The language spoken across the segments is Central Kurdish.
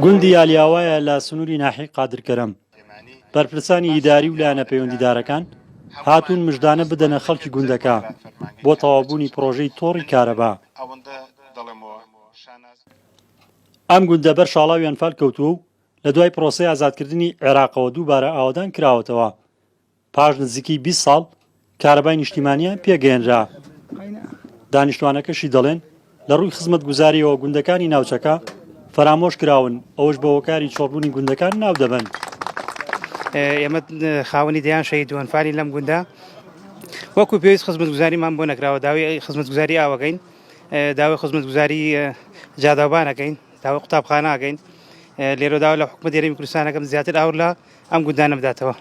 گوندی یالیاوایە لە سنووری ناحی قادرکەرەم بەرپرسانی ئیداری و لایەنە پەیوەندیدارەکان هاتوون مژدانە بدەنە خەڵکی گوندەکە بۆ تەواوبوونی پرۆژەی تۆڕی کارەبا. ئەم گوندە بەر شاڵاویان فال کەوتووە و لە دوای پرۆسەی ئازادکردنی عێراقەوە دووبارە ئاوادان کراوەتەوە. پاش نزیکی 20 ساڵ کارەبای نیشتیمانیان پێگەێنرا. دانیشتوانەکەشی دەڵێن لە ڕووی خزمەتگوزاریەوە گوندەکانی ناوچەکە فەرامۆش کراون ئەوەش بە هۆکاری چۆڵبوونی گوندەکان ناو دەبن. ئێمە خاوەنی دەیان شەهید فاری لەم گوندە وەکو پێویست خزمەتگوزاریمان بۆ نەکراوە، داوای خزمەتگوزاری ئاوەکەین، داوای خزمەتگوزاری جاداوبانەکەین، داوای قوتابخانەکەین. لێرە داوا لە حکومەت هەرێمی کوردستانەکەم زیاتر ئاور لە ئەم گوندانە بداتەوە.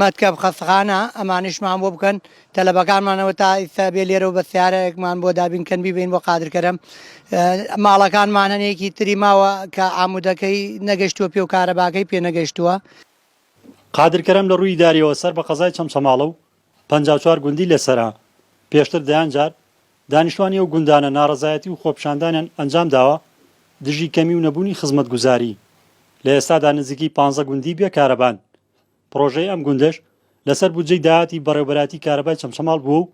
مەتکەب خەستەخانە ئەمانیشمان بۆ بکەن تەلەبەکانمانەوە تا ئیستا بێ لێرە و بە سیارەیەکمان بۆ دابینکەن بیبین بۆ قادرکەرەم. ماڵەکانمان هەنێکی تری ماوە کە ئامودەکەی نەگەشتووە پێ و کارەباکەی پێ نەگەشتووە. قادرکەرەم لە ڕووی داریەوە سەر بە قەزای چەمچەماڵە و 54 گوندی لەسەرا. پێشتر دەیان جار دانیشتوانی ئەو گوندانە ناڕەزایەتی و خۆپشاندانیان ئەنجام داوە دژی کەمی و نەبوونی خزمەتگوزاری. لە ئێستادا نزیکی 15 گوندی بێکارەبان. پرۆژەی ئەم گوندەش لەسەر بودجەی داهاتی بەڕێوەبەراتی کارەبای چەمچەماڵ بووە و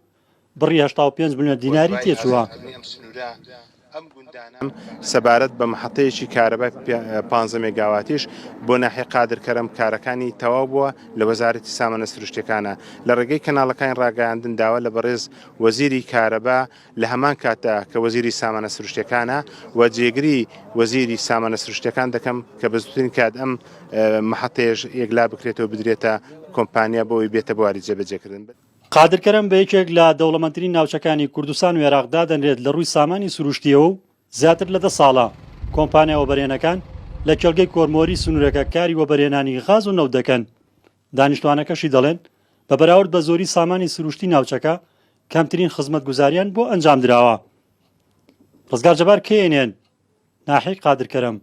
بڕی 85 ملیۆن دیناری تێچووە. سەبارەت بە محەتەیەکی کارەبای 15 مێگاواتیش بۆ ناحیە قادرکەرەم کارەکانی تەواو بووە لە وەزارەتی سامانە سروشتیەکانە. لە ڕێگەی کەناڵەکانی ڕاگەیاندن داوا لە بەڕێز وەزیری کارەبا لە هەمان کاتە کە وەزیری سامانە سروشتیەکانە و جێگری وەزیری سامانە سروشتیەکان دەکەم کە بە زووترین کات ئەم محەتەیەش یەکلا بکرێتەوە بدرێتە کۆمپانیا بۆی بێتە بواری جێبەجێکردن. قادرکەرەم بە یەکێک لە دەوڵەمەندترین ناوچەکانی کوردستان و عێراقدا دەنرێت لە ڕووی سامانی سروشتیەوە و زیاتر لە 10 ساڵە کۆمپانیا وەبەرهێنەکان لە کێڵگەی کۆرمۆری سنوورەکە کاری وەبەرهێنانی غاز و نەوت دەکەن. دانیشتوانەکەشی دەڵێن بە بەراورد بە زۆری سامانی سروشتی ناوچەکە کەمترین خزمەتگوزاریان بۆ ئەنجام دراوە. ڕزگار جەبار کێنێن ناحی قادرکەرەم.